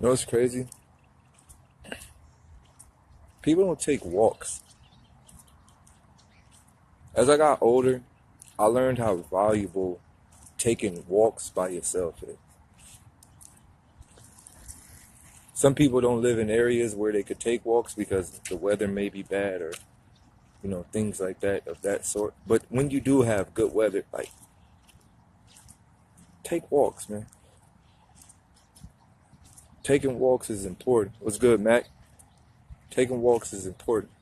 You know what's crazy? People don't take walks. As I got older, I learned how valuable taking walks by yourself is. Some people don't live in areas where they could take walks because the weather may be bad or, things like that of that sort. But when you do have good weather, like, take walks, man. Taking walks is important. What's good, Mac? Taking walks is important.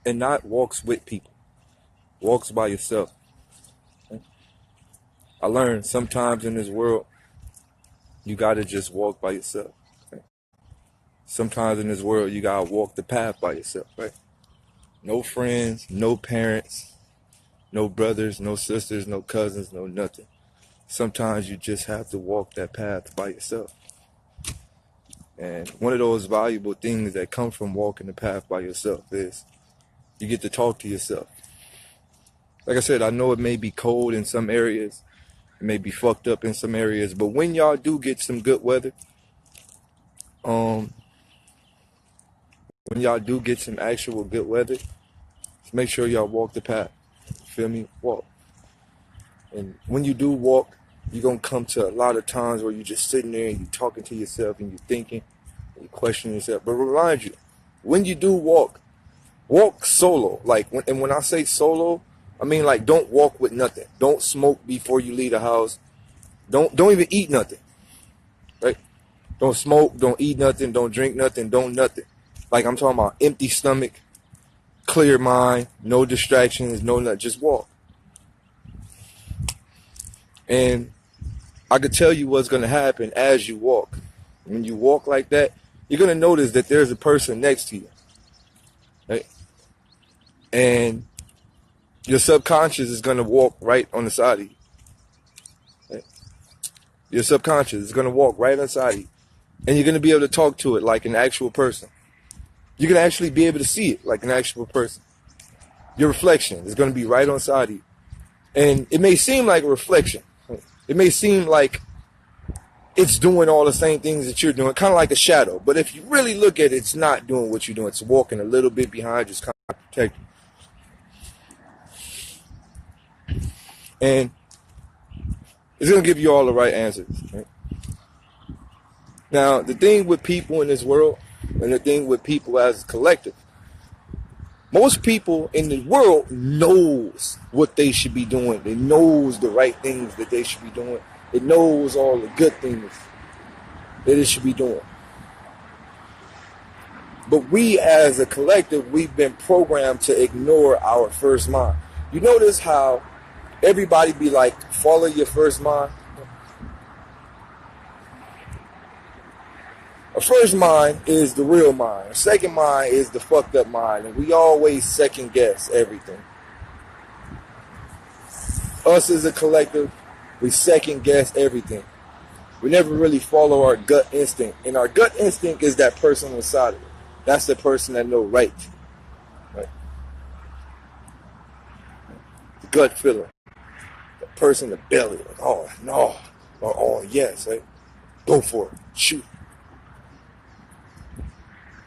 And not walks with people. Walks by yourself. I learned sometimes in this world, you gotta just walk by yourself. Right? Sometimes in this world, you gotta walk the path by yourself, right? No friends, no parents, no brothers, no sisters, no cousins, no nothing. Sometimes you just have to walk that path by yourself. And one of those valuable things that come from walking the path by yourself is you get to talk to yourself. Like I said, I know it may be cold in some areas. It may be fucked up in some areas. But when y'all do get some good weather, when y'all do get some actual good weather, just make sure y'all walk the path. Feel me? Walk. And when you do walk, you're going to come to a lot of times where you're just sitting there and you're talking to yourself and you're thinking and you're questioning yourself. But remind you, when you do walk solo. When I say solo, I mean like don't walk with nothing. Don't smoke before you leave the house. Don't even eat nothing. Right? Don't smoke, don't eat nothing, don't drink nothing, don't nothing. Like I'm talking about empty stomach, clear mind, no distractions, no nothing. Just walk. And I could tell you what's going to happen as you walk. When you walk like that, you're going to notice that there's a person next to you. Right? And your subconscious is going to walk right on the side of you. Right? Your subconscious is going to walk right inside of you. And you're going to be able to talk to it like an actual person. You're going to actually be able to see it like an actual person. Your reflection is going to be right on side of you. And it may seem like a reflection. It may seem like it's doing all the same things that you're doing, kind of like a shadow. But if you really look at it, it's not doing what you're doing. It's walking a little bit behind, just kind of protecting. And it's going to give you all the right answers. Right? Now, the thing with people in this world, and the thing with people as a collective, most people in the world knows what they should be doing. It knows the right things that they should be doing. It knows all the good things that it should be doing. But we as a collective, we've been programmed to ignore our first mind. You notice how everybody be like, follow your first mind? A first mind is the real mind. A second mind is the fucked up mind. And we always second guess everything. Us as a collective, we second guess everything. We never really follow our gut instinct. And our gut instinct is that person inside of it. That's the person that knows right. The gut feeling. The person, the belly. Like, oh, no. Or, oh, yes. Right? Go for it. Shoot.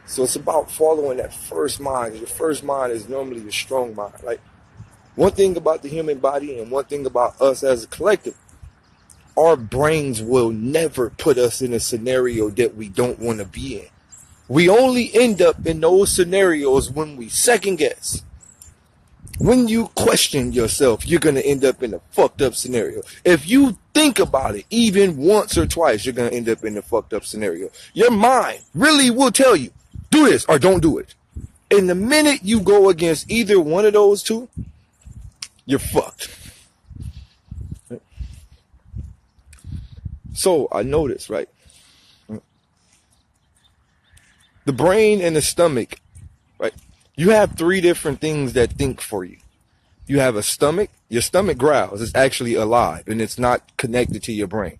So it's about following that first mind. Your first mind is normally the strong mind. Like one thing about the human body and one thing about us as a collective, our brains will never put us in a scenario that we don't want to be in. We only end up in those scenarios when we second guess. When you question yourself, you're going to end up in a fucked up scenario. If you think about it even once or twice, you're going to end up in a fucked up scenario. Your mind really will tell you, do this or don't do it. And the minute you go against either one of those two, you're fucked. So I noticed, right? The brain and the stomach, right? You have three different things that think for you. You have a stomach. Your stomach growls. It's actually alive and it's not connected to your brain,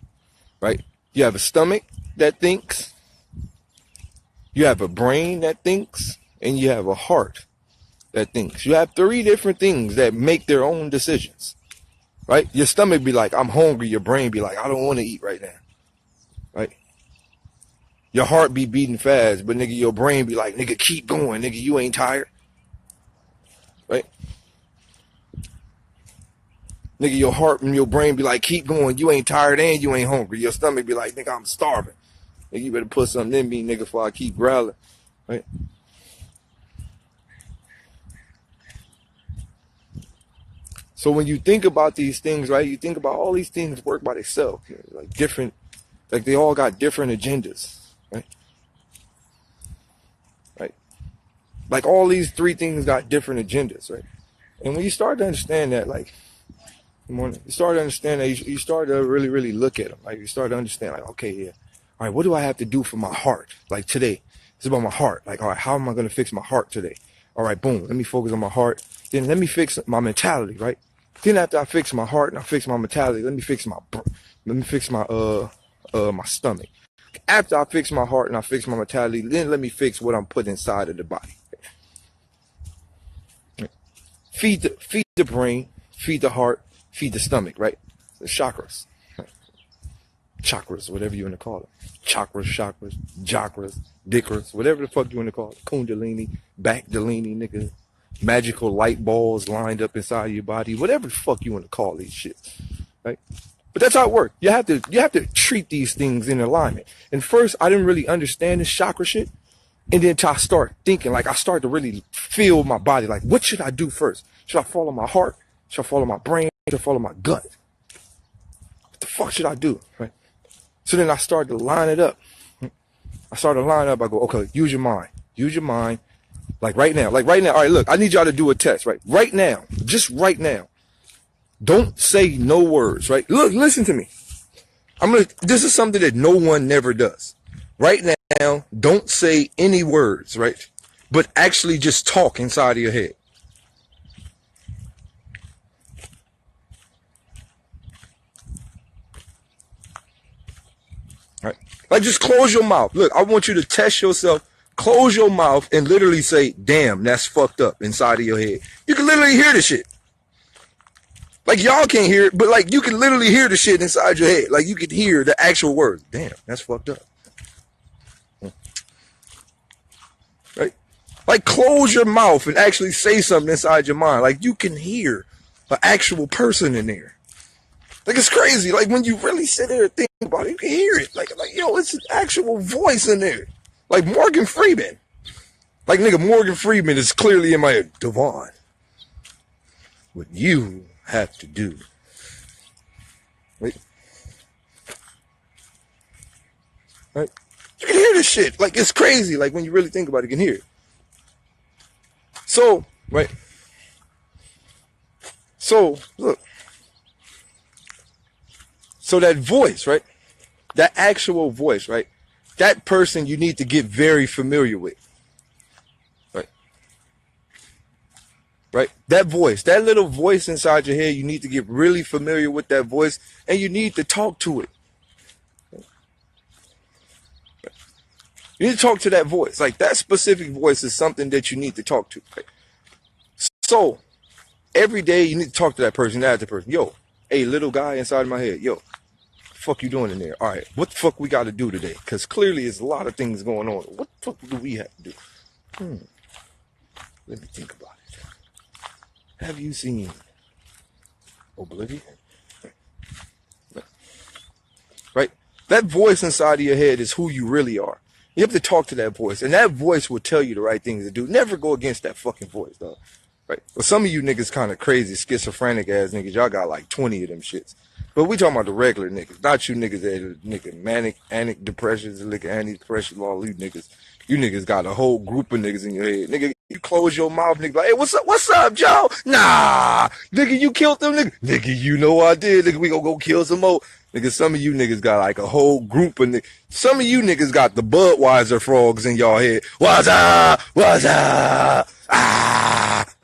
right? You have a stomach that thinks. You have a brain that thinks, and you have a heart that thinks. You have three different things that make their own decisions, right? Your stomach be like, I'm hungry. Your brain be like, I don't want to eat right now, right? Your heart be beating fast, but nigga, your brain be like, nigga, keep going, nigga, you ain't tired, right? Nigga, your heart and your brain be like, keep going, you ain't tired and you ain't hungry. Your stomach be like, nigga, I'm starving. Nigga, you better put something in me, nigga, before I keep growling, right? So when you think about these things, right, you think about all these things work by themselves, like different, like they all got different agendas, right? Right? Like all these three things got different agendas, right? And when you start to understand that, like, you start to understand that, you start to really, really look at them. Like, you start to understand, like, okay, yeah, all right, what do I have to do for my heart? Like today, it's about my heart. Like, all right, how am I going to fix my heart today? All right, boom, let me focus on my heart. Then let me fix my mentality, right? Then after I fix my heart and I fix my mentality, let me fix my my stomach. After I fix my heart and I fix my mentality, then let me fix what I'm putting inside of the body. Feed the brain, feed the heart, feed the stomach, right? The chakras. Chakras, whatever you want to call it. Chakras, dickers, whatever the fuck you want to call it. Kundalini, Backdalini, nigga. Magical light balls lined up inside your body. Whatever the fuck you want to call these shit. Right? But that's how it works. You have to treat these things in alignment. And first, I didn't really understand this chakra shit. And then I start thinking, like, I start to really feel my body. Like, what should I do first? Should I follow my heart? Should I follow my brain? Should I follow my gut? What the fuck should I do? Right? So then I started to line it up. I go, okay, use your mind. Use your mind. Like right now. All right, look, I need y'all to do a test, right? Right now. Just right now. Don't say no words, right? Look, listen to me. This is something that no one never does. Right now, don't say any words, right? But actually just talk inside of your head. Right? Like just close your mouth. Look, I want you to test yourself. Close your mouth and literally say, damn, that's fucked up inside of your head. You can literally hear the shit. Like y'all can't hear it, but like you can literally hear the shit inside your head. Like you can hear the actual words. Damn, that's fucked up. Right? Like close your mouth and actually say something inside your mind. Like you can hear an actual person in there. Like it's crazy. Like when you really sit there and think about it, you can hear it. Like yo, it's an actual voice in there. Like Morgan Freeman. Like nigga, Morgan Freeman is clearly in my head. Devon, what you have to do. Right? Right? You can hear this shit. Like it's crazy. Like when you really think about it, you can hear it. So, right. So, look. So that voice, right? That actual voice, right? That person you need to get very familiar with. Right? Right? That voice, that little voice inside your head, you need to get really familiar with that voice and you need to talk to it. You need to talk to that voice. Like that specific voice is something that you need to talk to. Right? So every day you need to talk to that person, ask the person, yo, hey, little guy inside my head, yo, fuck you doing in there? All right, what the fuck we got to do today? Because clearly there's a lot of things going on. What the fuck do we have to do? Let me think about it. Have you seen Oblivion? Right? That voice inside of your head is who you really are. You have to talk to that voice, and that voice will tell you the right things to do. Never go against that fucking voice, though. Right? Well, some of you niggas kind of crazy, schizophrenic ass niggas. Y'all got like 20 of them shits. But we talking about the regular niggas, not you niggas that are nigga manic depressions, anti-depression, all you niggas. You niggas got a whole group of niggas in your head. Nigga, you close your mouth, nigga, like, hey, what's up, Joe? Nah, nigga, you killed them, nigga. Nigga, you know I did. Nigga, we gonna go kill some more. Nigga, some of you niggas got like a whole group of niggas. Some of you niggas got the Budweiser frogs in y'all head. What's up?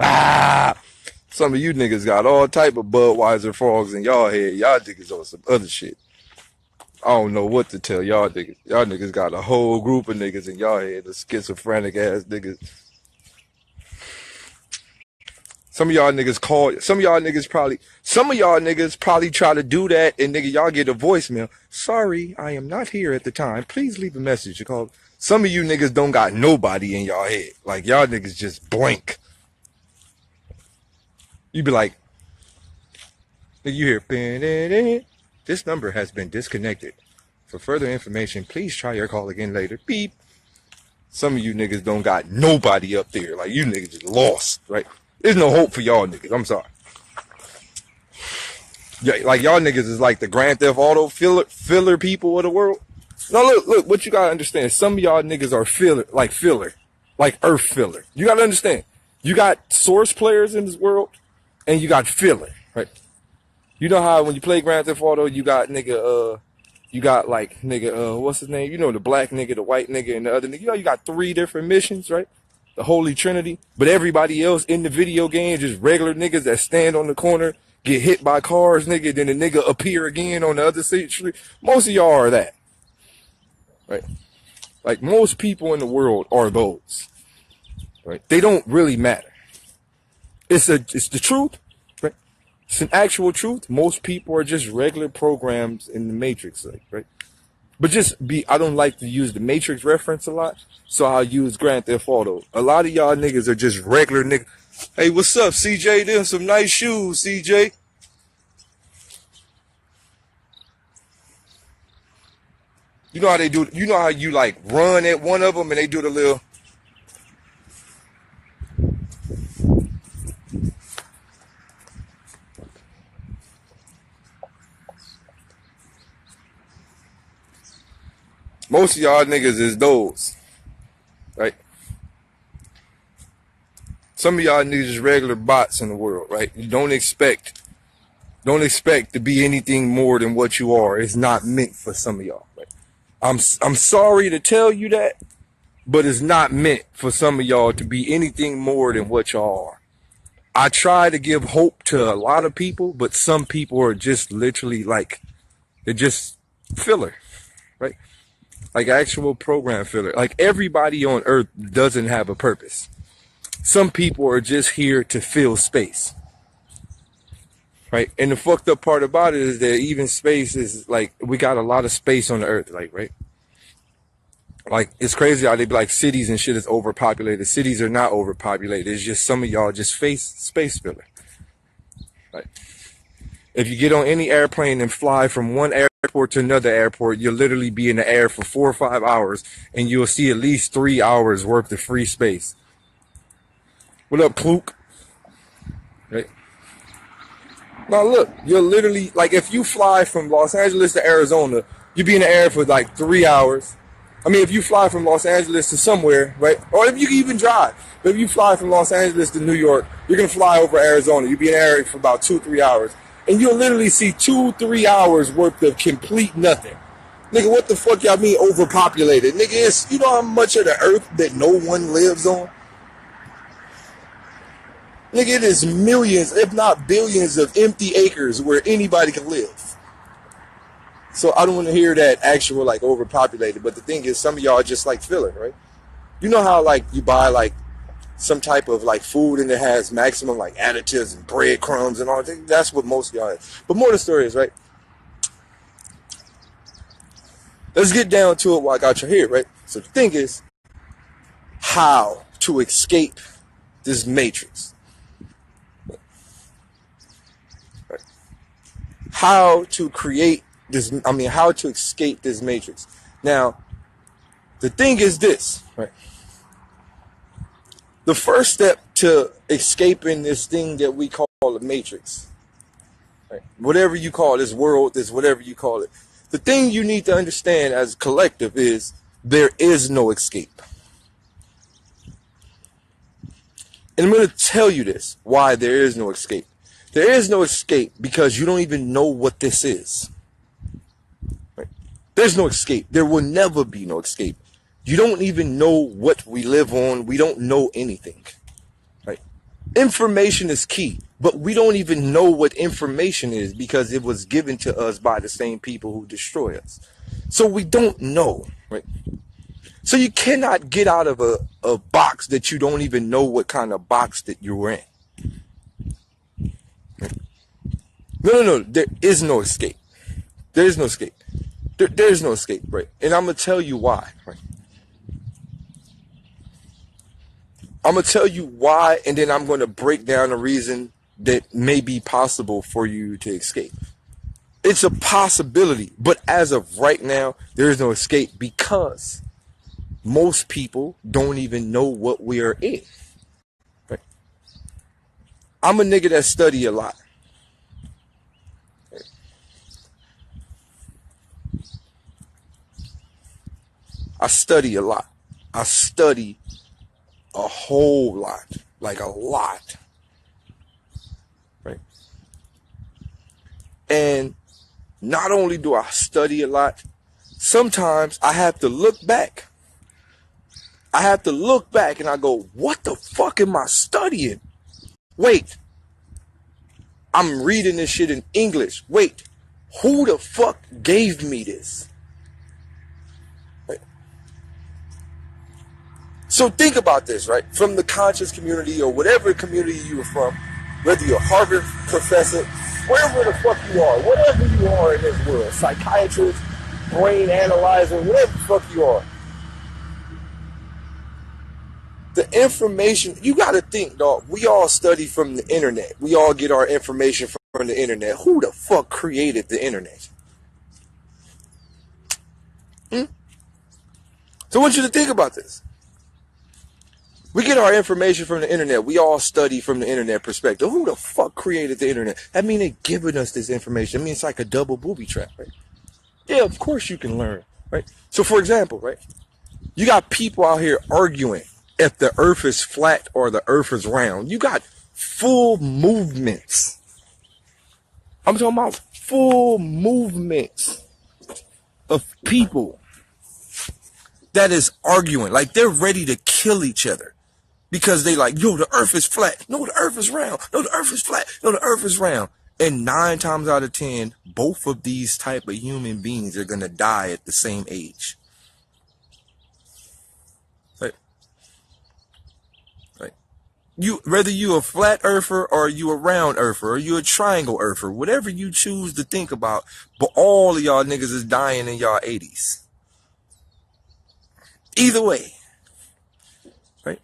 Ah. Some of you niggas got all type of Budweiser frogs in y'all head. Y'all niggas on some other shit. I don't know what to tell y'all niggas. Y'all niggas got a whole group of niggas in y'all head. The schizophrenic ass niggas. Some of y'all niggas call, some of y'all niggas probably try to do that and nigga, y'all get a voicemail. Sorry, I am not here at the time. Please leave a message. You call. Some of you niggas don't got nobody in y'all head. Like y'all niggas just blank. You be like, nigga, you hear, this number has been disconnected. For further information, please try your call again later. Beep. Some of you niggas don't got nobody up there. Like you niggas just lost, right? There's no hope for y'all niggas. I'm sorry. Yeah, like y'all niggas is like the Grand Theft Auto filler people of the world. No, look, what you gotta understand. Some of y'all niggas are filler, like earth filler. You gotta understand. You got source players in this world, and you got filler, right? You know how when you play Grand Theft Auto, you got what's his name? You know, the black nigga, the white nigga, and the other nigga. You know, you got 3 different missions, right? The Holy Trinity. But everybody else in the video game, just regular niggas that stand on the corner, get hit by cars, nigga, then the nigga appear again on the other side. Most of y'all are that, right? Like most people in the world are those, right? They don't really matter. It's the truth, right? It's an actual truth. Most people are just regular programs in the Matrix, like, right? But I don't like to use the Matrix reference a lot, so I'll use Grand Theft Auto. A lot of y'all niggas are just regular niggas. Hey, what's up, CJ? Them some nice shoes, CJ. You know how they do, you know how you like run at one of them and they do the little. Most of y'all niggas is those, right? Some of y'all niggas is regular bots in the world, right? You don't expect to be anything more than what you are. It's not meant for some of y'all, right? I'm sorry to tell you that, but it's not meant for some of y'all to be anything more than what y'all are. I try to give hope to a lot of people, but some people are just literally like, they're just filler, right? Like actual program filler. Like everybody on earth doesn't have a purpose. Some people are just here to fill space, right? And the fucked up part about it is that even space is like, we got a lot of space on the earth, like, right? Like it's crazy how they be like cities and shit is overpopulated. Cities are not overpopulated. It's just some of y'all just face space filler. Right? If you get on any airplane and fly from one airport to another airport, you'll literally be in the air for 4 or 5 hours, and you'll see at least 3 hours worth of free space. What up, Klook? Right? Now look, you're literally like if you fly from Los Angeles to Arizona, you'll be in the air for like 3 hours. I mean, if you fly from Los Angeles to somewhere, right? Or if you can even drive. But if you fly from Los Angeles to New York, you're going to fly over Arizona. You'll be in the air for about 2-3 hours. And you'll literally see 2-3 hours worth of complete nothing. Nigga, what the fuck y'all mean overpopulated? Nigga, it's, you know how much of the earth that no one lives on? Nigga, it is millions, if not billions of empty acres where anybody can live. So I don't want to hear that actual like overpopulated. But the thing is, some of y'all are just like filler, right? You know how like you buy like some type of like food and it has maximum like additives and breadcrumbs and all that. That's what most of y'all is. But more of the story is, right? Let's get down to it while I got you here, right? So the thing is, how to escape this matrix. Right? How to create how to escape this matrix. Now, the thing is this, right? The first step to escaping this thing that we call the matrix, right? Whatever you call this world, this whatever you call it. The thing you need to understand as a collective is there is no escape. And I'm going to tell you this, why there is no escape. There is no escape because you don't even know what this is. There's no escape. There will never be no escape. You don't even know what we live on. We don't know anything. Right? Information is key, but we don't even know what information is because it was given to us by the same people who destroy us. So we don't know, right? So you cannot get out of a box that you don't even know what kind of box that you're in. No, no, no. There is no escape. There is no escape. There is no escape, right? And I'm gonna tell you why. Right? I'm gonna tell you why, and then I'm gonna break down the reason that may be possible for you to escape. It's a possibility, but as of right now, there is no escape because most people don't even know what we are in. Right? I'm a nigga that study a lot. I study a lot. I study a whole lot, like a lot, right? And not only do I study a lot, sometimes I have to look back. I have to look back and I go, what the fuck am I studying? Wait, I'm reading this shit in English. Wait, who the fuck gave me this? Right? So think about this, right? From the conscious community or whatever community you were from, whether you're a Harvard professor, wherever the fuck you are, whatever you are in this world, psychiatrist, brain analyzer, whatever the fuck you are. The information, you got to think, dog, we all study from the internet. We all get our information from the internet. Who the fuck created the internet? So I want you to think about this. We get our information from the internet. We all study from the internet perspective. Who the fuck created the internet? I mean, they're giving us this information. I mean, it's like a double booby trap, right? Yeah, of course you can learn, right? So for example, right, you got people out here arguing if the earth is flat or the earth is round. You got full movements. I'm talking about full movements of people that is arguing. Like they're ready to kill each other because they like, yo, the earth is flat. No, the earth is round. No, the earth is flat. No, the earth is round. And 9 times out of 10, both of these type of human beings are going to die at the same age. Whether you a flat earther or you a round earther or you a triangle earther, whatever you choose to think about, but all of y'all niggas is dying in y'all 80s. Either way. Right?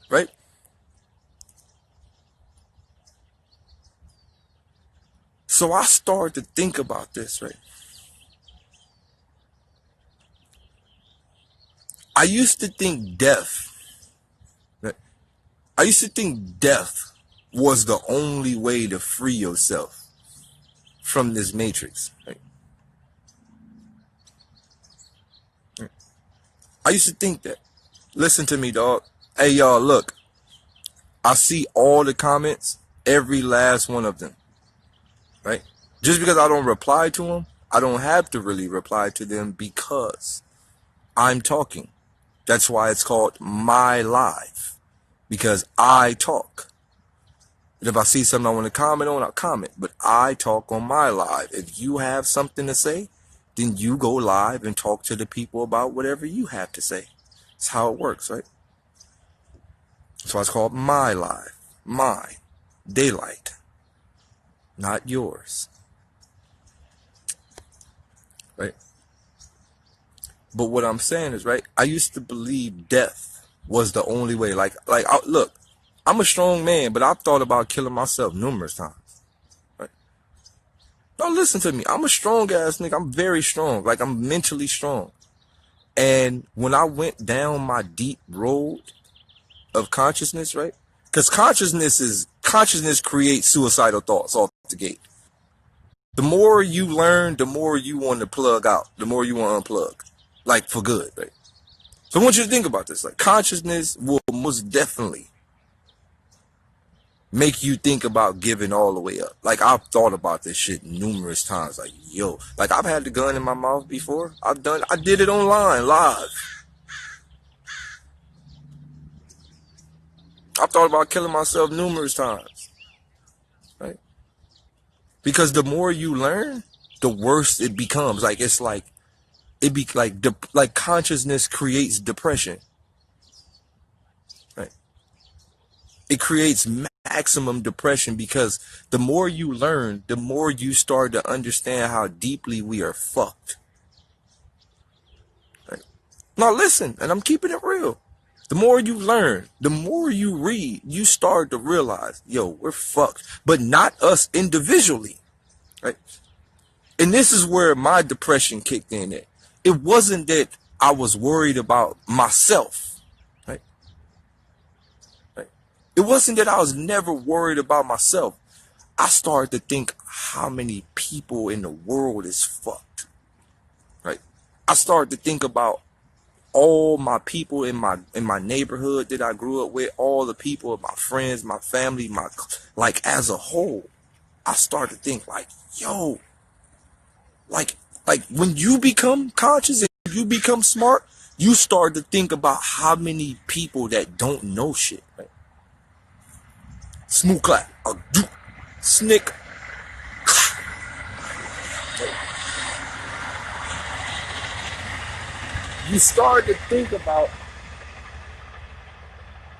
Right? So I started to think about this, right? I used to think death was the only way to free yourself from this matrix. Right? I used to think that. Listen to me, dog. Hey, y'all, look. I see all the comments, every last one of them. Right? Just because I don't reply to them, I don't have to really reply to them because I'm talking. That's why it's called My Live. Because I talk. And if I see something I want to comment on, I'll comment. But I talk on my live. If you have something to say, then you go live and talk to the people about whatever you have to say. That's how it works, right? That's why it's called My Live. My daylight. Not yours. Right? But what I'm saying is, right, I used to believe death was the only way. Look, I'm a strong man, but I've thought about killing myself numerous times. Right? Now listen to me. I'm a strong ass nigga. I'm very strong. Like I'm mentally strong. And when I went down my deep road of consciousness, right? Because consciousness creates suicidal thoughts off the gate. The more you learn, the more you want to plug out, the more you want to unplug. Like for good, right? So I want you to think about this. Like consciousness will most definitely make you think about giving all the way up. Like I've thought about this shit numerous times. Like, yo, like I've had the gun in my mouth before. I did it online, live. I've thought about killing myself numerous times. Right? Because the more you learn, the worse it becomes. Like it's like it be like consciousness creates depression. Right? It creates maximum depression, because the more you learn, the more you start to understand how deeply we are fucked. Right? Now listen, and I'm keeping it real. The more you learn, the more you read, you start to realize, yo, we're fucked. But not us individually, right? And this is where my depression kicked in at. It wasn't that I was worried about myself, right? Right? It wasn't that I was never worried about myself. I started to think how many people in the world is fucked, right? I started to think about all my people in my neighborhood that I grew up with, all the people, my friends, my family, like as a whole. I started to think like, yo, like when you become conscious and you become smart, you start to think about how many people that don't know shit, right? Smooth clap, a doop, snick. You start to think about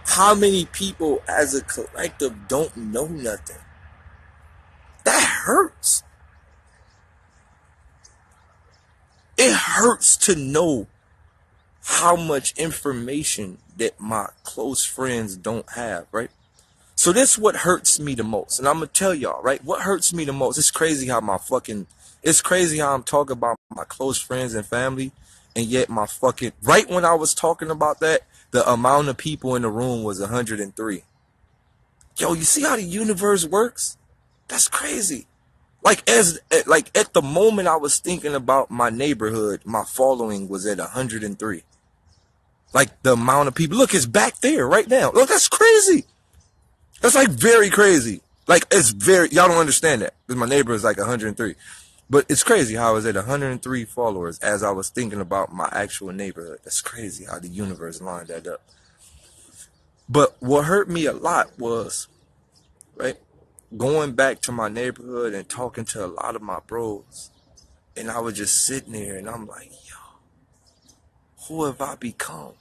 how many people as a collective don't know nothing. That hurts. It hurts to know how much information that my close friends don't have, right? So that's what hurts me the most. And I'm going to tell y'all, right? What hurts me the most, it's crazy how it's crazy how I'm talking about my close friends and family, and yet right when I was talking about that, the amount of people in the room was 103. Yo, you see how the universe works? That's crazy. Like at the moment I was thinking about my neighborhood, my following was at 103. Like the amount of people, look, it's back there right now. Look, that's crazy. That's like very crazy. Like y'all don't understand that because my neighbor is like 103. But it's crazy how I was at 103 followers as I was thinking about my actual neighborhood. That's crazy how the universe lined that up. But what hurt me a lot was, right, going back to my neighborhood and talking to a lot of my bros. And I was just sitting there and I'm like, yo, who have I become?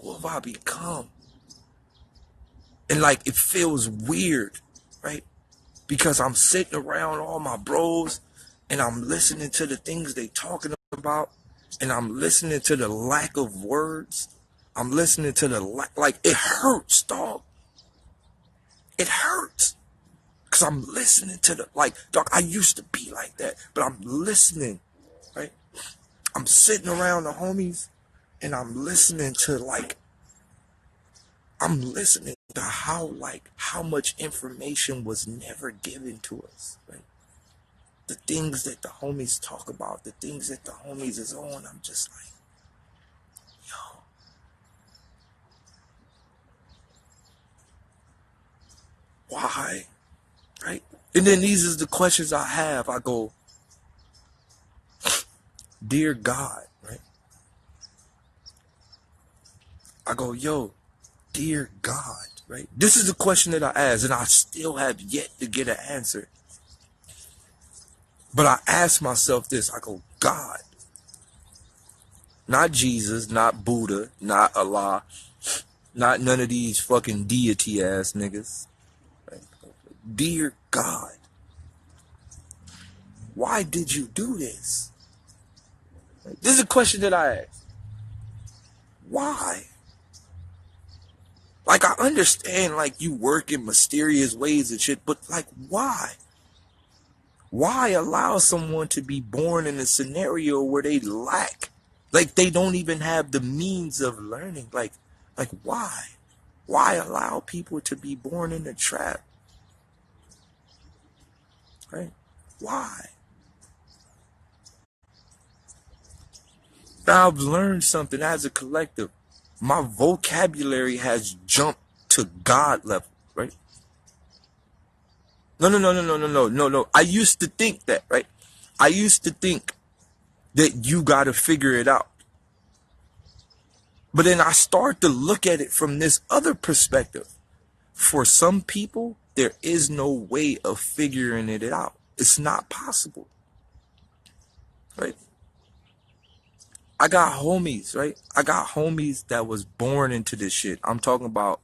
Who have I become? And like, it feels weird, right? Because I'm sitting around all my bros and I'm listening to the things they talking about, and I'm listening to the lack of words. I'm listening to like, it hurts, dog. It hurts. Because I'm listening to dog, I used to be like that, but I'm listening, right? I'm sitting around the homies and I'm listening to how much information was never given to us, right? The things that the homies talk about, the things that the homies is on, I'm just like, yo, why? Right? And then these is the questions I have. I go, dear God, right? I go, yo, dear God, right? This is the question that I ask, and I still have yet to get an answer. But I ask myself this, I go, God, not Jesus, not Buddha, not Allah, not none of these fucking deity ass niggas. Right? Dear God, why did you do this? This is a question that I ask. Why? Like, I understand, like, you work in mysterious ways and shit, but like, why? Why allow someone to be born in a scenario where they lack? Like, they don't even have the means of learning. Like why? Why allow people to be born in a trap? Right? Why? Now I've learned something as a collective. My vocabulary has jumped to God level, right? No. I used to think that, right? I used to think that you got to figure it out. But then I start to look at it from this other perspective. For some people, there is no way of figuring it out. It's not possible, right? I got homies, right? I got homies that was born into this shit. I'm talking about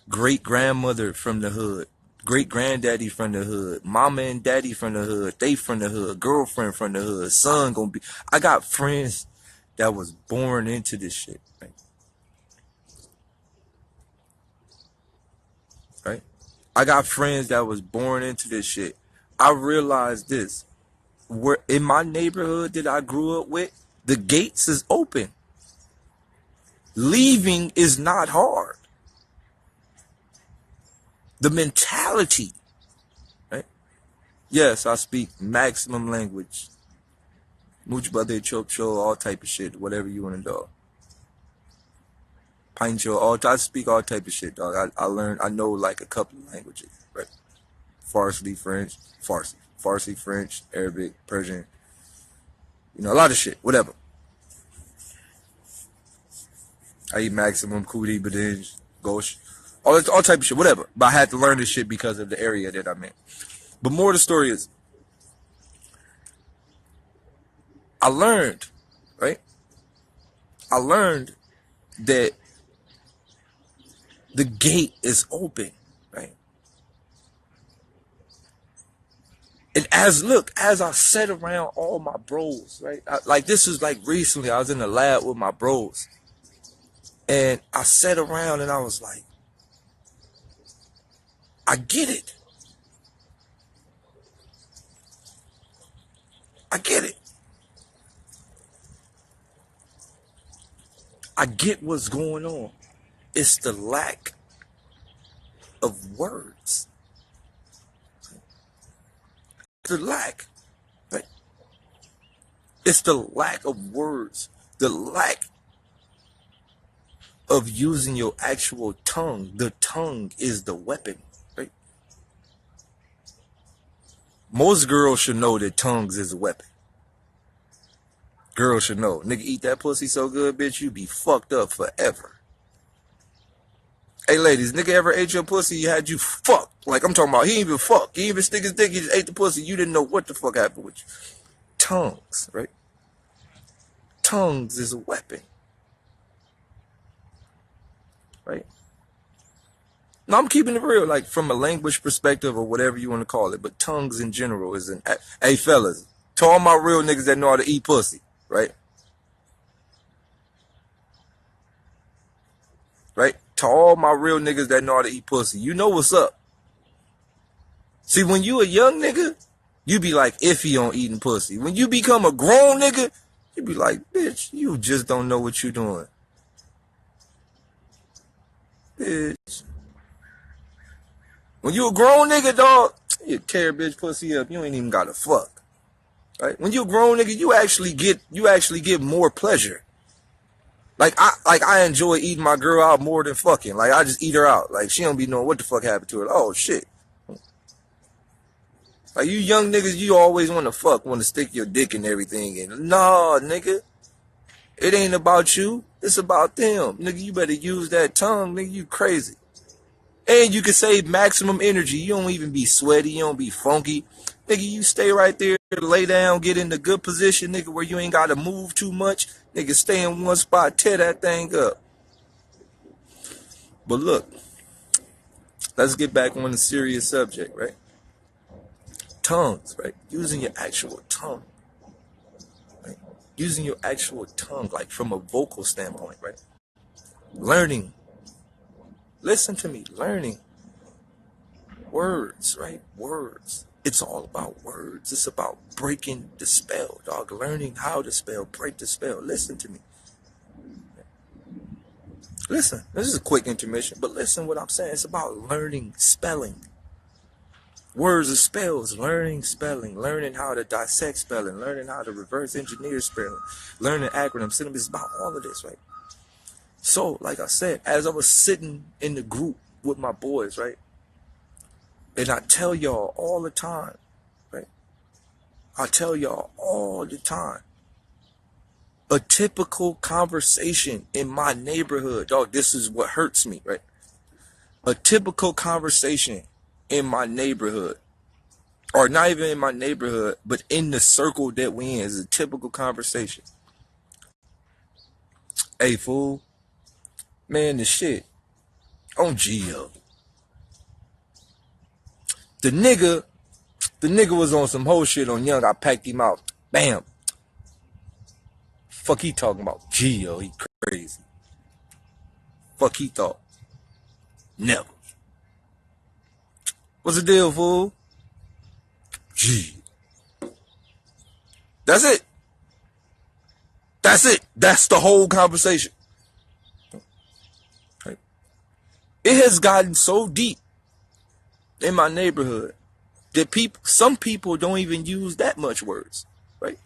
great grandmother from the hood, great granddaddy from the hood, mama and daddy from the hood, they from the hood, girlfriend from the hood, son gonna be. I got friends that was born into this shit, right? Right? I got friends that was born into this shit. I realized this. Where in my neighborhood that I grew up with, the gates is open. Leaving is not hard. The mentality, right? Yes, I speak maximum language. Much brother, chop show, all type of shit, whatever you want to do. Pine show, I speak all type of shit, dog. I know like a couple of languages, right? Farsi, French, Arabic, Persian, a lot of shit, whatever. I eat maximum, Kuti, Badinj, Gosh, all type of shit, whatever. But I had to learn this shit because of the area that I'm in. But more of the story is, I learned, right? I learned that the gate is open, right? And as I sat around all my bros, right? Like this is like recently, I was in the lab with my bros. And I sat around and I was like, I get it. I get it. I get what's going on. It's the lack of words. The lack, right? It's the lack of words. The lack of using your actual tongue. The tongue is the weapon, right? Most girls should know that tongues is a weapon. Girls should know. Nigga, eat that pussy so good, bitch, you be fucked up forever. Hey, ladies, nigga ever ate your pussy, he had you fucked? Like, I'm talking about, he ain't even fucked. He ain't even stick his dick, he just ate the pussy. You didn't know what the fuck happened with you. Tongues, right? Tongues is a weapon. Right? No, I'm keeping it real, like, from a language perspective or whatever you want to call it. But tongues in general is an... Hey, fellas, to all my real niggas that know how to eat pussy, right? Right? To all my real niggas that know how to eat pussy, you know what's up. See, when you a young nigga, you be like iffy on eating pussy. When you become a grown nigga, you be like, bitch, you just don't know what you doing. Bitch. When you a grown nigga, dog, you tear bitch pussy up. You ain't even gotta fuck. Right? When you a grown nigga, you actually get more pleasure. Like I enjoy eating my girl out more than fucking. Like I just eat her out. Like she don't be knowing what the fuck happened to her. Oh shit. Like you young niggas, you always want to fuck, want to stick your dick and everything. And nah, nigga, it ain't about you. It's about them. Nigga, you better use that tongue. Nigga, you crazy. And you can save maximum energy. You don't even be sweaty. You don't be funky. Nigga, you stay right there, lay down, get in the good position, nigga, where you ain't got to move too much. Nigga, stay in one spot, tear that thing up. But look, let's get back on the serious subject, right? Tongues, right? Using your actual tongue. Right? Using your actual tongue, like from a vocal standpoint, right? Learning. Listen to me, learning. Words, right? Words. It's all about words. It's about breaking the spell, dog. Learning how to spell, break the spell. Listen to me. Listen. This is a quick intermission, but listen what I'm saying. It's about learning spelling. Words and spells, learning spelling, learning how to dissect spelling, learning how to reverse engineer spelling, learning acronyms. It's about all of this, right? So, like I said, as I was sitting in the group with my boys, right? And I tell y'all all the time, right? I tell y'all all the time. A typical conversation in my neighborhood, dog, this is what hurts me, right? A typical conversation in my neighborhood, or not even in my neighborhood, but in the circle that we in, is a typical conversation. Hey, fool. Man, the shit. On Geo. The nigga was on some whole shit on Young. I packed him out. Bam. Fuck he talking about? Geo, he crazy. Fuck he thought. Never. What's the deal, fool? Gee. That's it. That's it. That's the whole conversation. Right? It has gotten so deep in my neighborhood that some people don't even use that much words, right?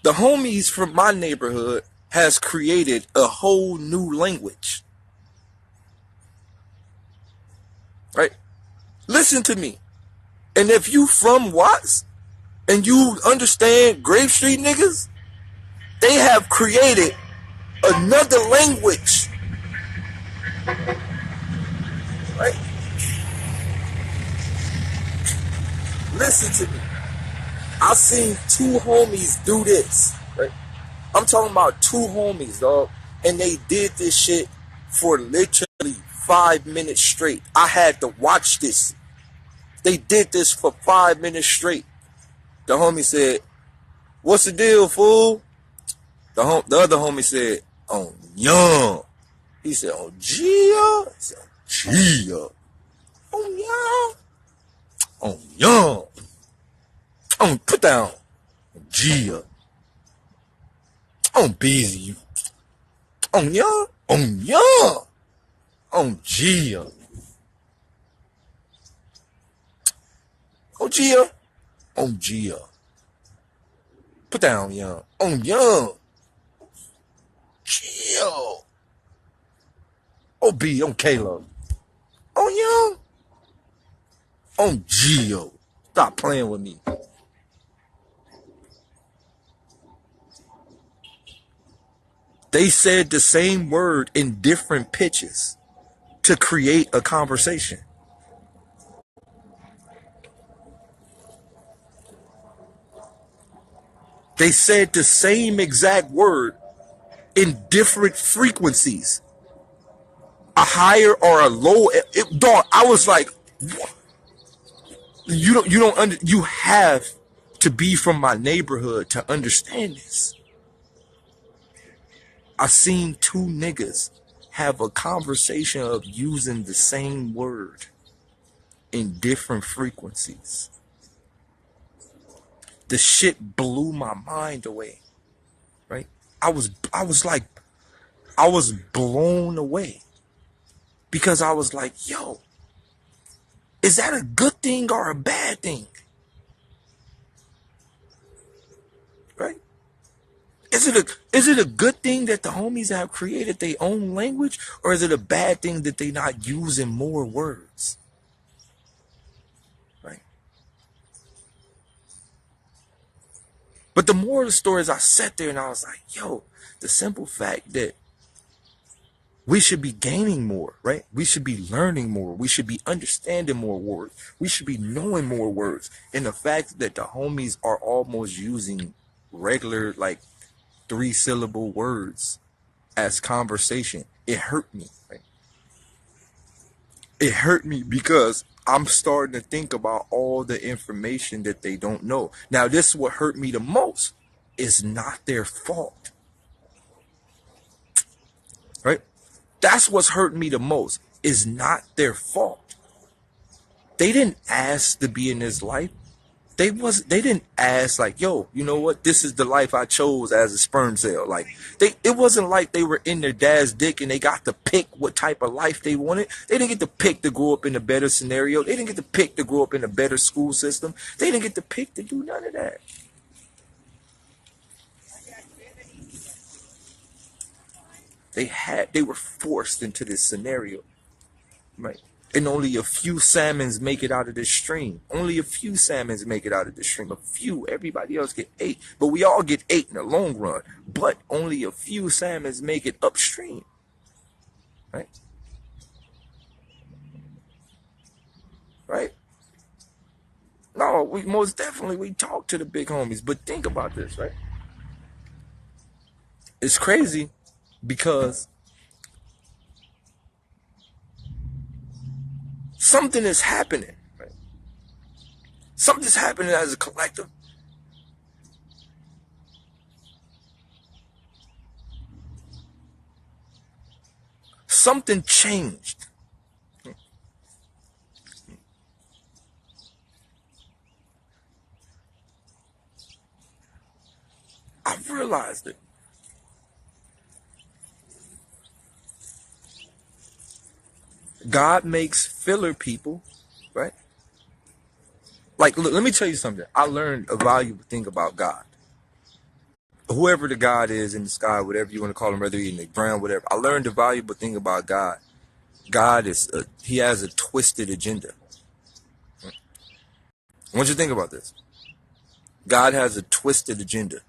The homies from my neighborhood has created a whole new language, right? Listen to me. And if you from Watts and you understand Grave Street niggas, they have created another language, right? Listen to me. I've seen two homies do this, right? I'm talking about two homies, dog. And they did this shit for literally 5 minutes straight. I had to watch this. They did this for 5 minutes straight. The homie said, "What's the deal, fool?" The other homie said, "On Young." He said, "On Gia." He said, "On Gia." "On Young." "On Young." "On put down." "On Gia." "On busy." "On Young." "On Young." "On Gia." "On Gia." "On Gia." "Put down Young." "On Young." "Gio." "Oh B." "On Caleb." "On Young." "On Gio." Stop playing with me. They said the same word in different pitches to create a conversation. They said the same exact word in different frequencies, a higher or a low. Dog, I was like, what? You have to be from my neighborhood to understand this. I seen two niggas have a conversation of using the same word in different frequencies. The shit blew my mind away, right? I was blown away because I was like, yo, is that a good thing or a bad thing? Right? Is it a good thing that the homies have created their own language, or is it a bad thing that they not using more words? Right? But the moral of the story is I sat there and I was like, yo, the simple fact that we should be gaining more, right? We should be learning more. We should be understanding more words. We should be knowing more words. And the fact that the homies are almost using regular, like, 3-syllable words as conversation, it hurt me, right? It hurt me because I'm starting to think about all the information that they don't know. Now, this is what hurt me the most. It's not their fault, right? That's what's hurting me the most. It's not their fault. They didn't ask to be in this life. They didn't ask like, yo, you know what? This is the life I chose as a sperm cell. Like it wasn't like they were in their dad's dick and they got to pick what type of life they wanted. They didn't get to pick to grow up in a better scenario. They didn't get to pick to grow up in a better school system. They didn't get to pick to do none of that. They were forced into this scenario, right? And only a few salmons make it out of this stream. Only a few salmons make it out of this stream. A few. Everybody else get 8. But we all get 8 in the long run. But only a few salmons make it upstream. Right? Right? No, we most definitely we talk to the big homies. But think about this, right? It's crazy Because something is happening. Right? Something's happening as a collective. Something changed. I realized it. God makes filler people, right? Like, look, let me tell you something. I learned a valuable thing about God. Whoever the God is in the sky, whatever you want to call him, whether he's in the ground, whatever. I learned a valuable thing about God. God he has a twisted agenda. I want you to think about this. God has a twisted agenda.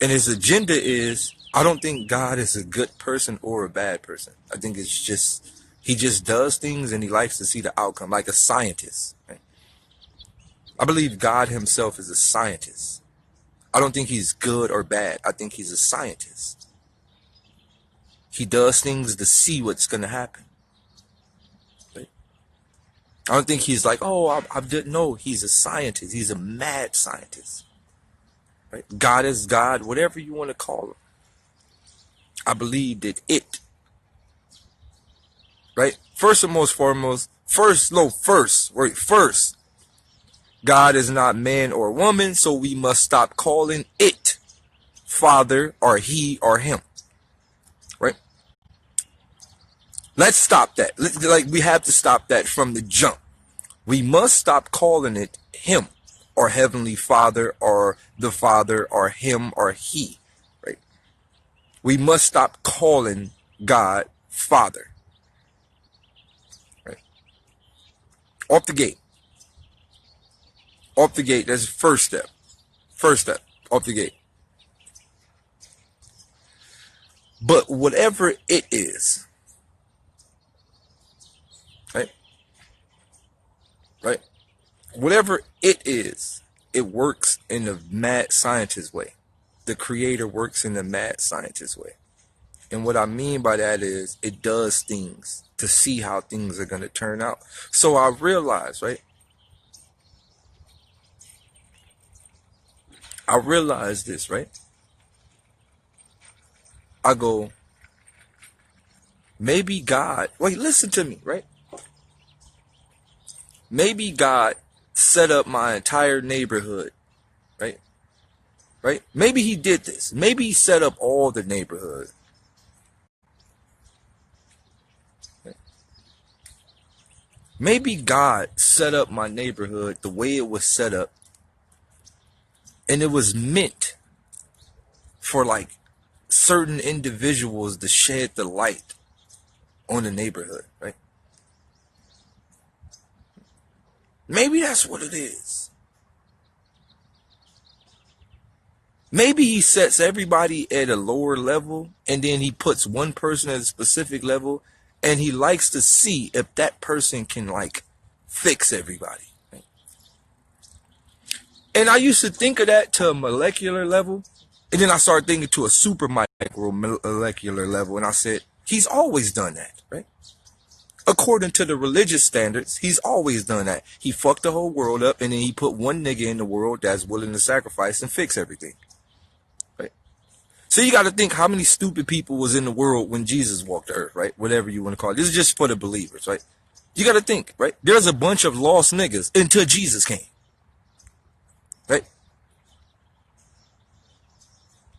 And his agenda is, I don't think God is a good person or a bad person. I think it's just, he just does things and he likes to see the outcome, like a scientist. Right? I believe God himself is a scientist. I don't think he's good or bad. I think he's a scientist. He does things to see what's going to happen. Right? I don't think he's like, oh, I didn't know. He's a scientist. He's a mad scientist. Right? God is God, whatever you want to call him. I believe that right? First and most foremost, first, God is not man or woman, so we must stop calling it father or he or him, right? Let's stop that. Like, we have to stop that from the jump. We must stop calling it him or heavenly father or the father or him or he, right? We must stop calling God father, right? Off the gate. Off the gate, that's the first step. First step, off the gate. But whatever it is, right? Right? Whatever it is, it works in the mad scientist way. The creator works in the mad scientist way. And what I mean by that is it does things to see how things are going to turn out. So I realized, right? I realized this, right? I go, maybe God, wait, listen to me, right? Maybe God set up my entire neighborhood, right? Right? Maybe he did this. Maybe he set up all the neighborhood. Right? Maybe God set up my neighborhood the way it was set up, and it was meant for like certain individuals to shed the light on the neighborhood, right? Maybe that's what it is. Maybe he sets everybody at a lower level and then he puts one person at a specific level and he likes to see if that person can like fix everybody. Right? And I used to think of that to a molecular level, and then I started thinking to a super micro molecular level, and I said, he's always done that, right? According to the religious standards, he's always done that. He fucked the whole world up and then he put one nigga in the world that's willing to sacrifice and fix everything. Right? So you got to think how many stupid people was in the world when Jesus walked the earth, right? Whatever you want to call it. This is just for the believers, right? You got to think, right? There's a bunch of lost niggas until Jesus came. Right?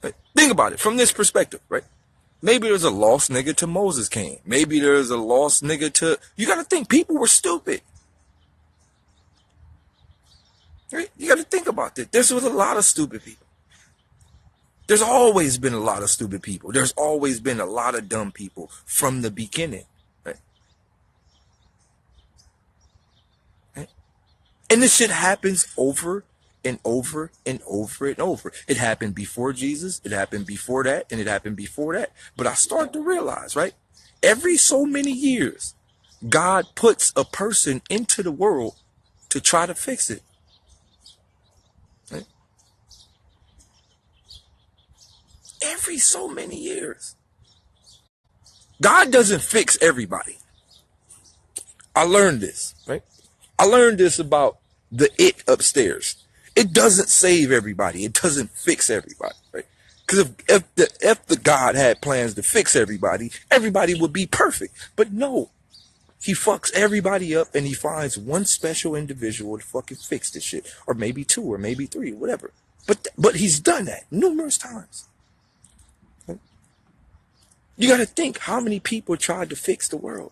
Right? Think about it from this perspective, right? Maybe there's a lost nigga till Moses came. Maybe there's a lost nigga to... You got to think people were stupid. Right? You got to think about that. There's a lot of stupid people. There's always been a lot of stupid people. There's always been a lot of dumb people from the beginning. Right? Right? And this shit happens over and over and over and over. It happened before Jesus. It happened before that. And it happened before that. But I started to realize, right? Every so many years, God puts a person into the world to try to fix it. Right? every so many years. God doesn't fix everybody. I learned this, right? I learned this about the it upstairs. It doesn't save everybody. It doesn't fix everybody, right? Because if the God had plans to fix everybody, everybody would be perfect. But no, he fucks everybody up and he finds one special individual to fucking fix this shit, or maybe two, or maybe three, whatever. But he's done that numerous times. Right? You got to think how many people tried to fix the world.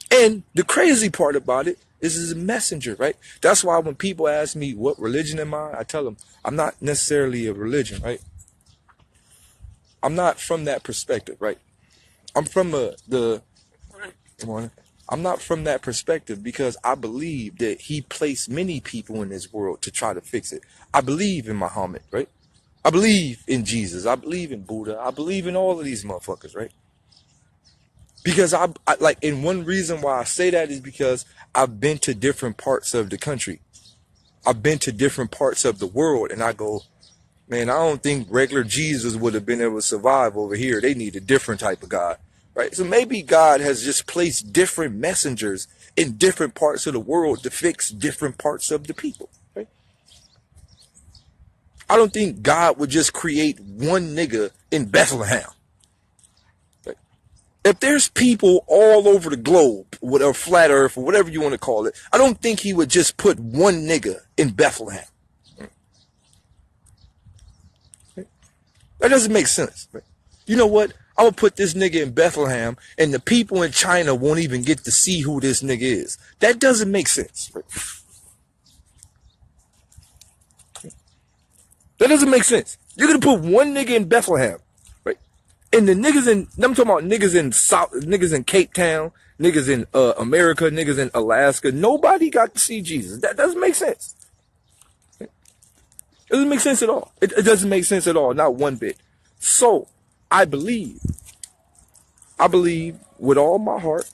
And the crazy part about it is he's a messenger, right? That's why when people ask me what religion am I tell them I'm not necessarily a religion, right? I'm not from that perspective, right? I'm from I'm not from that perspective because I believe that he placed many people in this world to try to fix it. I believe in Muhammad, right? I believe in Jesus. I believe in Buddha. I believe in all of these motherfuckers, right? Because I like, and one reason why I say that is because I've been to different parts of the country. I've been to different parts of the world, and I go, man, I don't think regular Jesus would have been able to survive over here. They need a different type of God, right? So maybe God has just placed different messengers in different parts of the world to fix different parts of the people, right? I don't think God would just create one nigga in Bethlehem. If there's people all over the globe, or flat earth, or whatever you want to call it, I don't think he would just put one nigga in Bethlehem. That doesn't make sense. You know what? I'm going to put this nigga in Bethlehem, and the people in China won't even get to see who this nigga is. That doesn't make sense. That doesn't make sense. You're going to put one nigga in Bethlehem. And the niggas I'm talking about niggas in Cape Town, niggas in America, niggas in Alaska. Nobody got to see Jesus. That doesn't make sense. It doesn't make sense at all. It doesn't make sense at all, not one bit. So I believe with all my heart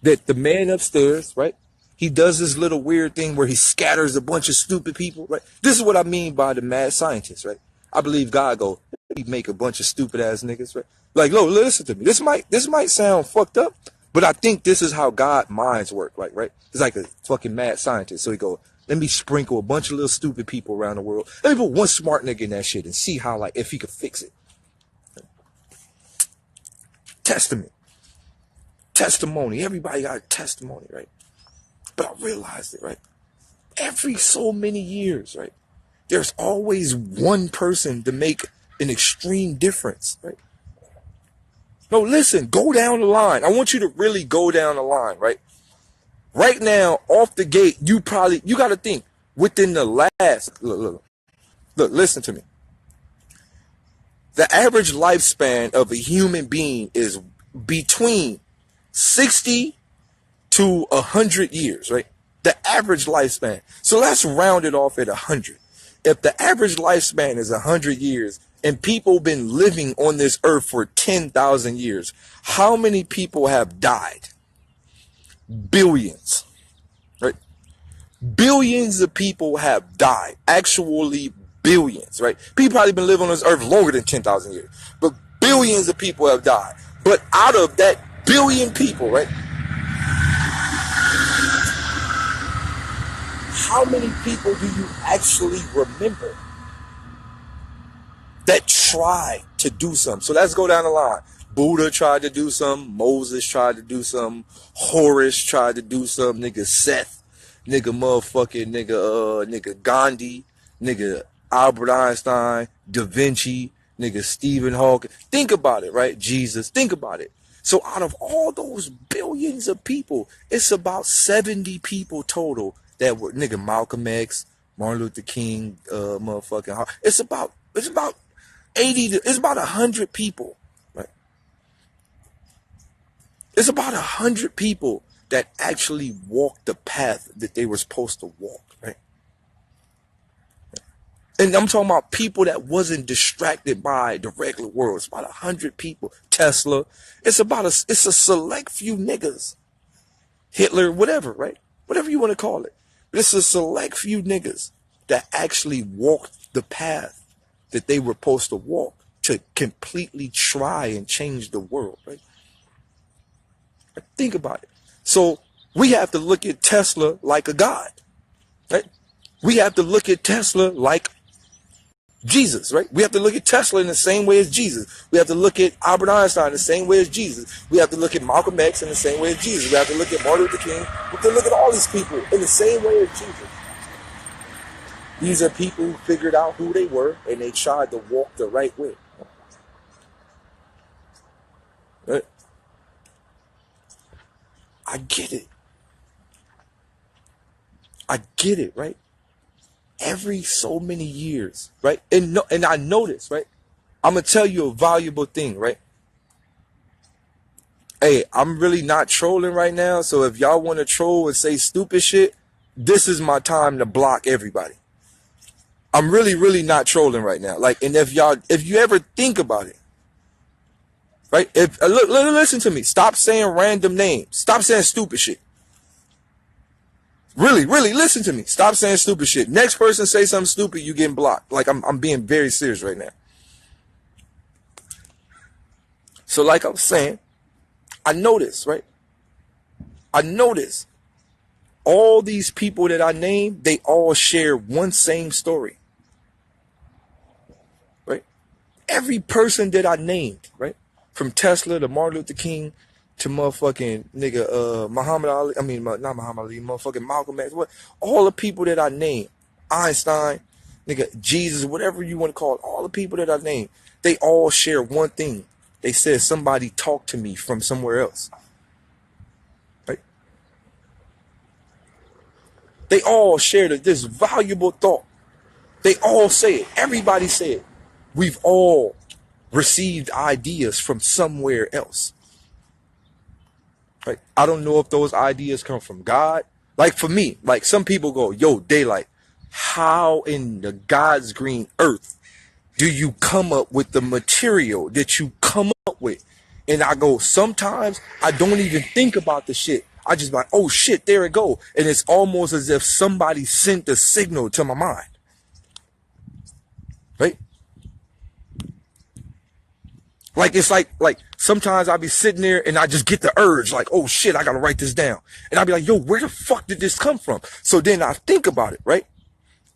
that the man upstairs, right? He does this little weird thing where he scatters a bunch of stupid people, right? This is what I mean by the mad scientist, right? I believe God go, he make a bunch of stupid ass niggas, right? Like, look, listen to me. This might sound fucked up, but I think this is how God minds work, like, right? It's like a fucking mad scientist. So he go, let me sprinkle a bunch of little stupid people around the world. Let me put one smart nigga in that shit and see how, like, if he could fix it. Testimony. Everybody got a testimony, right? But I realized it, right? Every so many years, right? There's always one person to make an extreme difference, right? No, listen, go down the line. I want you to really go down the line, right? Right now, off the gate, you got to think within the last, look, listen to me. The average lifespan of a human being is between 60 to 100 years, right? The average lifespan. So let's round it off at 100. If the average lifespan is 100 years and people been living on this earth for 10,000 years, how many people have died? Billions, right? Billions of people have died. Actually, billions, right? People probably been living on this earth longer than 10,000 years, but billions of people have died. But out of that billion people, right? How many people do you actually remember that tried to do something? So let's go down the line. Buddha tried to do something. Moses tried to do something. Horus tried to do something. Nigga Seth. Nigga motherfucking nigga Gandhi. Nigga Albert Einstein. Da Vinci. Nigga Stephen Hawking. Think about it, right? Jesus. Think about it. So out of all those billions of people, it's about 70 people total that were nigga Malcolm X, Martin Luther King, motherfucking. It's about 80. It's about 100 people, right? It's about 100 people that actually walked the path that they were supposed to walk, right? And I'm talking about people that wasn't distracted by the regular world. It's about 100 people. Tesla. It's a select few niggas. Hitler, whatever, right? Whatever you want to call it. But it's a select few niggas that actually walked the path that they were supposed to walk to completely try and change the world, right? Think about it. So we have to look at Tesla like a god, right? We have to look at Tesla like Jesus, right? We have to look at Tesla in the same way as Jesus. We have to look at Albert Einstein in the same way as Jesus. We have to look at Malcolm X in the same way as Jesus. We have to look at Martin Luther King. We have to look at all these people in the same way as Jesus. These are people who figured out who they were and they tried to walk the right way. Right? I get it. I get it, right? Every so many years, right? And I notice, right? I'm gonna tell you a valuable thing, right? Hey, I'm really not trolling right now, so if y'all want to troll and say stupid shit, this is my time to block everybody. I'm really, really not trolling right now. Like, and if you ever think about it, right? If listen to me, stop saying random names, stop saying stupid shit. Really, really listen to me. Stop saying stupid shit. Next person say something stupid, you getting blocked. Like I'm being very serious right now. So like I'm saying, I notice, right? I notice all these people that I named, they all share one same story. Right? Every person that I named, right? From Tesla to Martin Luther King to motherfucking nigga Muhammad Ali, I mean not Muhammad Ali, motherfucking Malcolm X, what? All the people that I named, Einstein, nigga Jesus, whatever you want to call it, all the people that I named, they all share one thing. They said somebody talked to me from somewhere else. Right? They all shared this valuable thought. They all say it. Everybody say it. We've all received ideas from somewhere else. Right? I don't know if those ideas come from God. Like for me, like some people go, yo, Daylight, how in the God's green earth do you come up with the material that you come up with? And I go, sometimes I don't even think about the shit. I just like, oh shit, there it go. And it's almost as if somebody sent a signal to my mind. Right? Like it's like sometimes I'll be sitting there and I just get the urge, like, oh shit, I gotta write this down. And I'll be like, yo, where the fuck did this come from? So then I think about it, right?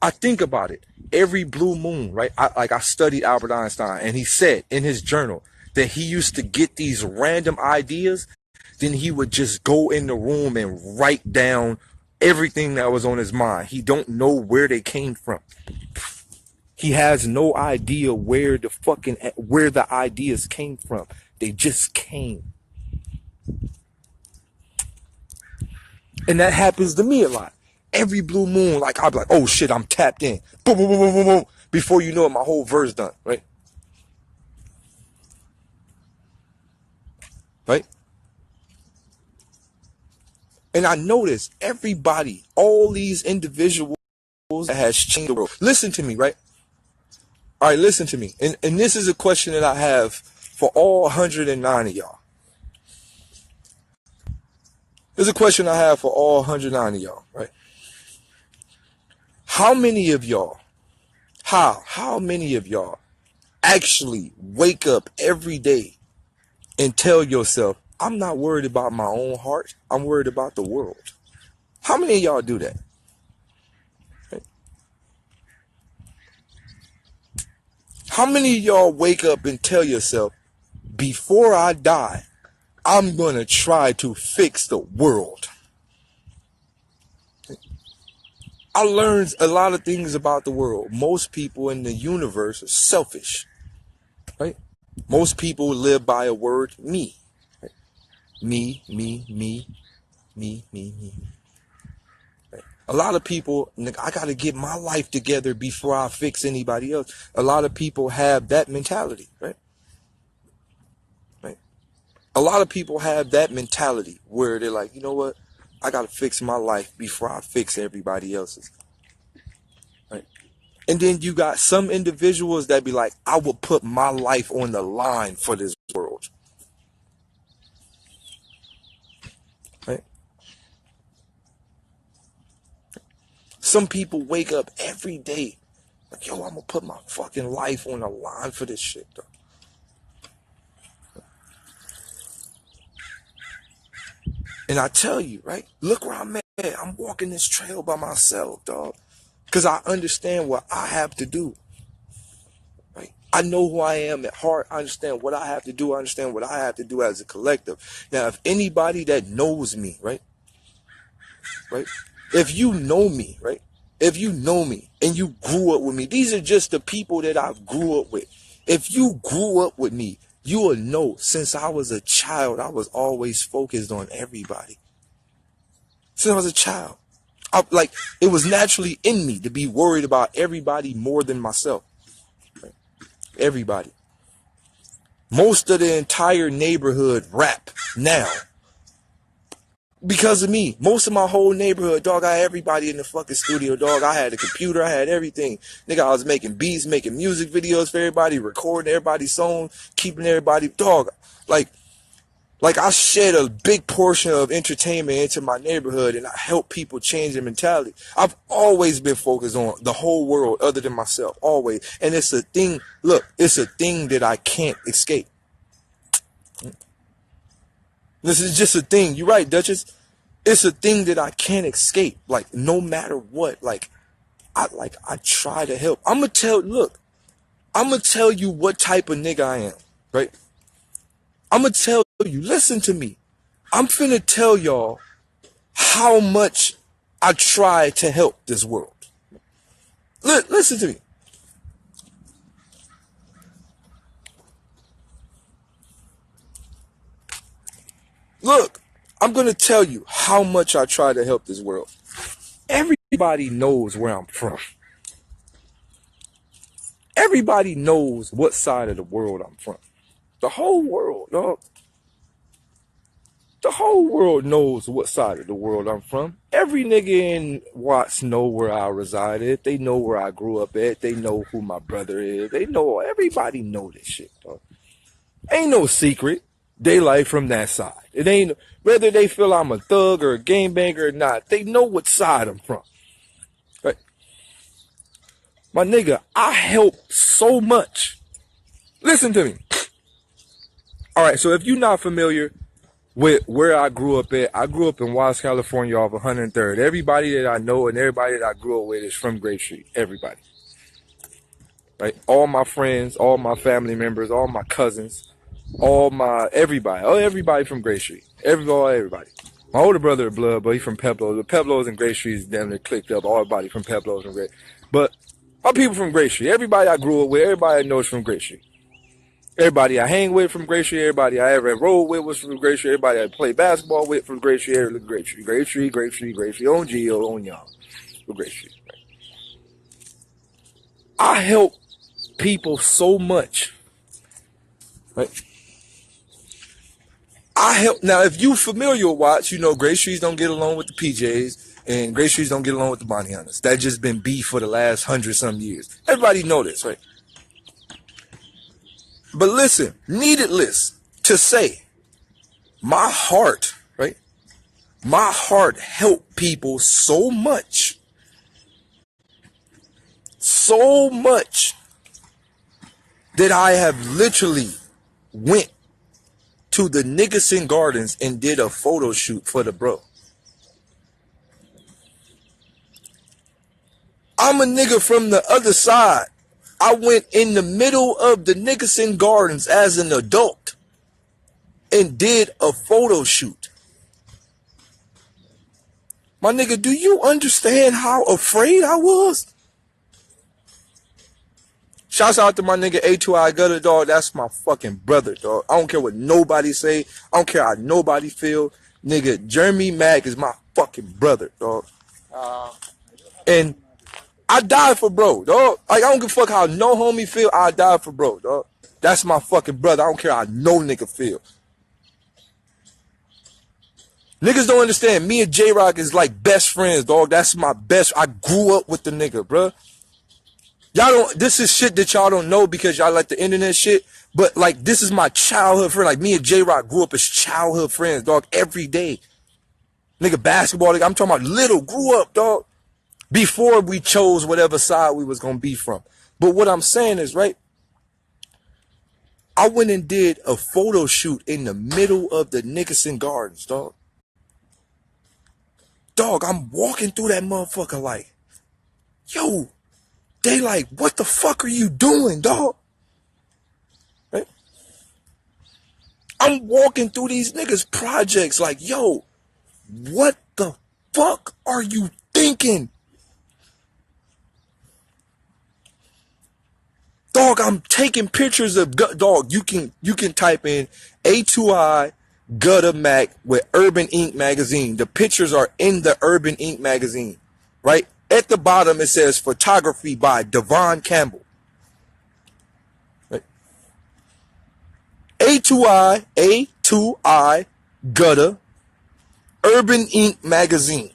I think about it. Every blue moon, right? I studied Albert Einstein, and he said in his journal that he used to get these random ideas, then he would just go in the room and write down everything that was on his mind. He don't know where they came from. He has no idea where the ideas came from. They just came. And that happens to me a lot. Every blue moon, like I'll be like, oh shit, I'm tapped in. Boom, boom, boom, boom, boom, boom. Before you know it, my whole verse done, right? Right? And I notice everybody, all these individuals that has changed the world. Listen to me, right? All right, listen to me. And this is a question that I have for all 109 of y'all. There's a question I have for all 109 of y'all, right? How many of y'all actually wake up every day and tell yourself, I'm not worried about my own heart, I'm worried about the world? How many of y'all do that? Right? How many of y'all wake up and tell yourself, before I die, I'm going to try to fix the world? I learned a lot of things about the world. Most people in the universe are selfish, right? Most people live by a word, me. Right? Me, me, me, me, me, me. Right? A lot of people, I got to get my life together before I fix anybody else. A lot of people have that mentality, right? Right? A lot of people have that mentality where they're like, you know what? I got to fix my life before I fix everybody else's. Right? And then you got some individuals that be like, I will put my life on the line for this world. Right? Some people wake up every day Like, yo, I'm gonna put my fucking life on the line for this shit, dog. And I tell you, right? Look where I'm at. I'm walking this trail by myself, dog. Because I understand what I have to do. Right? I know who I am at heart. I understand what I have to do. I understand what I have to do as a collective. Now, if anybody that knows me, right? If you know me, right? If you know me and you grew up with me, these are just the people that I grew up with. If you grew up with me, you will know since I was a child, I was always focused on everybody. Since I was a child, it was naturally in me to be worried about everybody more than myself. Right? Everybody. Most of the entire neighborhood rap now because of me. Most of my whole neighborhood, dog, I had everybody in the fucking studio, dog. I had a computer, I had everything. Nigga, I was making beats, making music videos for everybody, recording everybody's song, keeping everybody, dog. Like I shed a big portion of entertainment into my neighborhood and I help people change their mentality. I've always been focused on the whole world other than myself, always. And it's a thing, look, it's a thing that I can't escape. This is just a thing. You're right, Duchess. It's a thing that I can't escape. Like, no matter what, I try to help. I'm going to tell you what type of nigga I am, right? I'm going to tell you, listen to me. I'm finna tell y'all how much I try to help this world. Listen to me. Look, I'm going to tell you how much I try to help this world. Everybody knows where I'm from. Everybody knows what side of the world I'm from. The whole world, dog. The whole world knows what side of the world I'm from. Every nigga in Watts know where I resided. They know where I grew up at. They know who my brother is. They know, everybody know this shit, dog. Ain't no secret. Daylight from that side. It ain't, whether they feel I'm a thug or a gangbanger or not, they know what side I'm from. Right? My nigga, I help so much. Listen to me. All right, so if you're not familiar with where I grew up at, I grew up in Watts, California off 103rd. Everybody that I know and everybody that I grew up with is from Grape Street. Everybody. Right? All my friends, all my family members, all my cousins, everybody from Grape Street. Everybody. My older brother is blood, but he's from Peplos. The Peplos and Grape Street is down there clicked up. Everybody from Peplos and Grape. But my people from Grape Street. Everybody I grew up with, everybody I know is from Grape Street. Everybody I hang with from Grape Street. Everybody I ever rode with was from Grape Street. Everybody I played basketball with from Grape Street. Grape Street. On Geo, on y'all. From Grape Street. Right? I help people so much. Right? Now, if you familiar with Watts, you know Grape Streets don't get along with the PJs and Grape Streets don't get along with the Bounty Hunters. That's just been beef for the last 100-some years. Everybody know this, right? But listen, needless to say, my heart, right? My heart helped people so much that I have literally went to the Nickerson Gardens and did a photo shoot for the bro. I'm a nigga from the other side. I went in the middle of the Nickerson Gardens as an adult and did a photo shoot. My nigga, do you understand how afraid I was? Shouts out to my nigga A2I Gutter, dog. That's my fucking brother, dog. I don't care what nobody say. I don't care how nobody feel. Nigga, Jeremy Mack is my fucking brother, dog. And I died for bro, dog. Like, I don't give a fuck how no homie feel. I died for bro, dog. That's my fucking brother. I don't care how no nigga feel. Niggas don't understand. Me and J-Rock is like best friends, dog. That's my best. I grew up with the nigga, bruh. Y'all don't, this is shit that y'all don't know because y'all like the internet shit. But like, this is my childhood friend. Like, me and J-Rock grew up as childhood friends, dog, every day. Nigga, basketball, nigga, I'm talking about little, grew up, dog. before we chose whatever side we was going to be from. But what I'm saying is, right, I went and did a photo shoot in the middle of the Nickerson Gardens, dog. Dog, I'm walking through that motherfucker like, yo, they like, what the fuck are you doing, dog? Right? I'm walking through these niggas' projects like, yo, what the fuck are you thinking? Dog, I'm taking pictures of dog. You can type in A2I Gutter Mac with Urban Ink magazine. The pictures are in the Urban Ink magazine, right? At the bottom it says photography by Devon Campbell. Right? A2I Gutter Urban Ink magazine.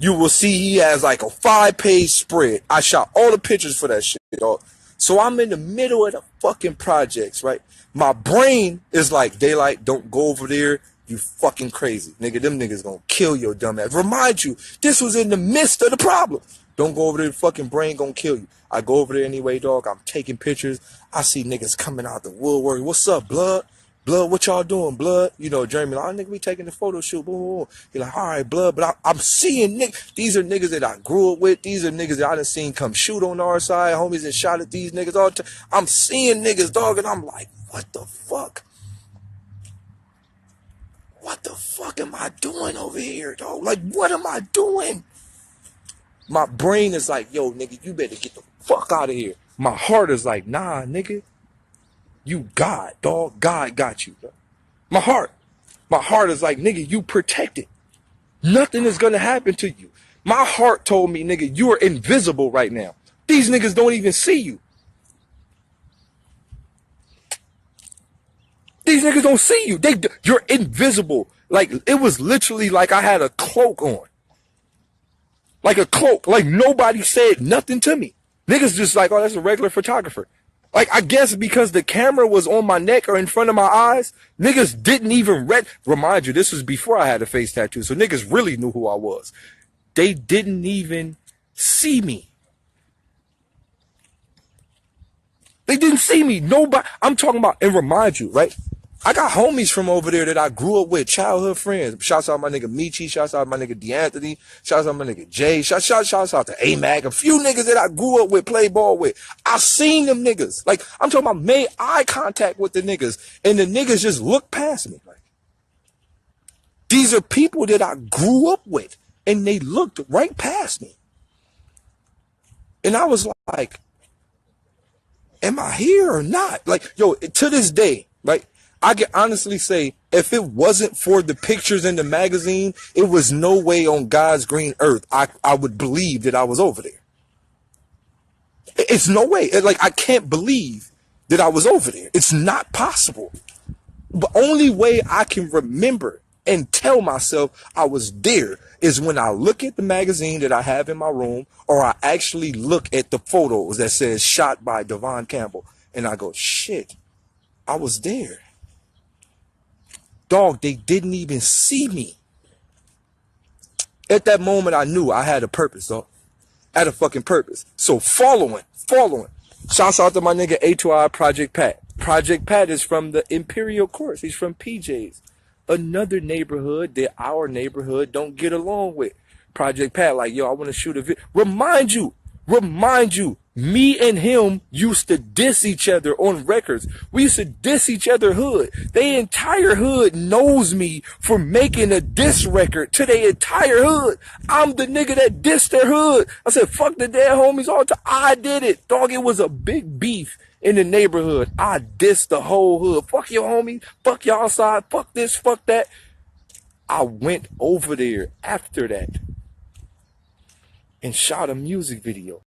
You will see he has like a 5-page spread. I shot all the pictures for that shit, dog. So I'm in the middle of the fucking projects, right? My brain is like, daylight, don't go over there. You fucking crazy. Nigga, them niggas gonna kill your dumb ass. Remind you, this was in the midst of the problem. Don't go over there, the fucking brain gonna kill you. I go over there anyway, dog. I'm taking pictures. I see niggas coming out the woodwork. What's up, blood? Blood, what y'all doing, blood? You know, Jeremy, like, oh, nigga, we taking the photo shoot. Boom, boom, boom. He like, all right, blood. But I'm seeing niggas. These are niggas that I grew up with. These are niggas that I done seen come shoot on our side. Homies that shot at these niggas all the time. I'm seeing niggas, dog, and I'm like, what the fuck? What the fuck am I doing over here, dog? Like, what am I doing? My brain is like, yo, nigga, you better get the fuck out of here. My heart is like, nah, nigga. You God, dog. God got you. My heart is like, nigga, you protected. Nothing is gonna happen to you. My heart told me, nigga, you are invisible right now. These niggas don't even see you. These niggas don't see you. You're invisible. Like, it was literally like I had a cloak on. Like a cloak. Like nobody said nothing to me. Niggas just like, oh, that's a regular photographer. Like, I guess because the camera was on my neck or in front of my eyes, niggas didn't even remind you, this was before I had a face tattoo, so niggas really knew who I was. They didn't even see me. They didn't see me. Nobody. I'm talking about, and remind you, right? I got homies from over there that I grew up with, childhood friends. Shouts out my nigga Michi. Shouts out my nigga D'Anthony. Shouts out my nigga Jay. Shouts out to A-Mac. A few niggas that I grew up with, played ball with. I seen them niggas. Like, I'm talking about made eye contact with the niggas. And the niggas just looked past me. Like, these are people that I grew up with. And they looked right past me. And I was like, am I here or not? Like, yo, to this day, right? I can honestly say, if it wasn't for the pictures in the magazine, it was no way on God's green earth I would believe that I was over there. It's no way. Like, I can't believe that I was over there. It's not possible. The only way I can remember and tell myself I was there is when I look at the magazine that I have in my room, or I actually look at the photos that says shot by Devon Campbell, and I go, shit, I was there. Dog, they didn't even see me. At that moment, I knew I had a purpose, dog. I had a fucking purpose. So following. Shouts out to my nigga A2I Project Pat. Project Pat is from the Imperial Course. He's from PJ's. Another neighborhood that our neighborhood don't get along with. Project Pat, like, yo, I want to shoot a video. Remind you, me and him used to diss each other on records. We used to diss each other hood. The entire hood knows me for making a diss record to the entire hood. I'm the nigga that dissed their hood. I said, fuck the dead homies all the time. I did it. Dog, it was a big beef in the neighborhood. I dissed the whole hood. Fuck your homies. Fuck y'all side. Fuck this. Fuck that. I went over there after that and shot a music video.